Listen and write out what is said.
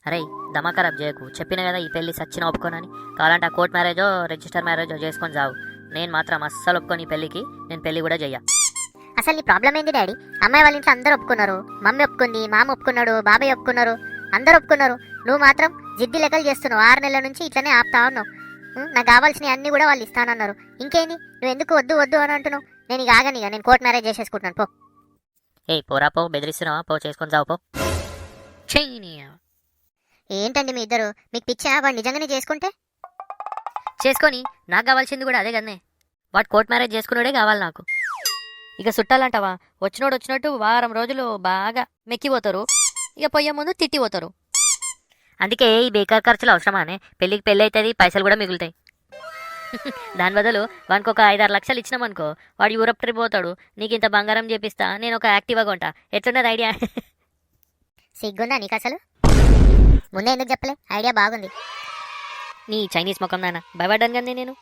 అరే దమా ఖరాబ్ చేయకు, చెప్పిన కదా ఈ పెళ్లి సచ్చిన ఒప్పుకోనని. కావాలంటే ఆ కోర్ట్ మ్యారేజో రిజిస్టర్ మ్యారేజో చేసుకొని చావు, నేను మాత్రం అస్సలు ఒప్పుకోని ఈ పెళ్లికి. నేను పెళ్లి కూడా చెయ్య. అసలు నీ ప్రాబ్లం ఏంది డాడీ? అమ్మాయి వాళ్ళ ఇంట్లో అందరూ ఒప్పుకున్నారు, మమ్మీ ఒప్పుకుంది, మామ ఒప్పుకున్నాడు, బాబాయ్ ఒప్పుకున్నారు, అందరూ ఒప్పుకున్నారు. నువ్వు మాత్రం జిద్ది లెక్కలు చేస్తున్నావు. 6 నెలల నుంచి ఇట్లనే ఆపుతా ఉన్నావు. నాకు కావాల్సినవి అన్నీ కూడా వాళ్ళు ఇస్తానన్నారు. ఇంకేంది నువ్వు ఎందుకు వద్దు వద్దు అని అంటున్నావు? నేను ఇక ఆగని, ఇక నేను కోర్ట్ మ్యారేజ్ చేసేసుకుంటున్నాను పో. ఏ పోరా పో, బెదిరిస్తున్నావా? పో చేసుకొని చావు పో. చెయ్యి. ఏంటండి మీ ఇద్దరు, మీకు పిచ్చా? వాడు నిజంగానే చేసుకుంటే చేసుకొని నాకు కావాల్సింది కూడా అదే కదనే. వాడు కోర్ట్ మ్యారేజ్ చేసుకున్నాడే కావాలి నాకు. ఇక చుట్టాలంటావా, వచ్చినోడు వచ్చినట్టు వారం రోజులు బాగా మెక్కిపోతారు, ఇక పొయ్యే ముందు తిట్టిపోతారు. అందుకే ఈ బేకార్ ఖర్చులు అవసరమానే? పెళ్ళికి పెళ్ళి అవుతుంది, పైసలు కూడా మిగులుతాయి. దాని బదులు వానికి ఒక 5-6 లక్షలు ఇచ్చినామనుకో, వాడు యూరప్ ట్రిప్ పోతాడు, నీకు ఇంత బంగారం చేపిస్తా, నేను ఒక యాక్టివా కొంటా. ఎట్లున్నది ఐడియా? సిగ్గుందా నీకు అసలు? ముందే ఎందుకు చెప్పలే? ఐడియా బాగుంది. నీ చైనీస్ ముఖం నాన్న, భయపడ్డాను కానీ నేను.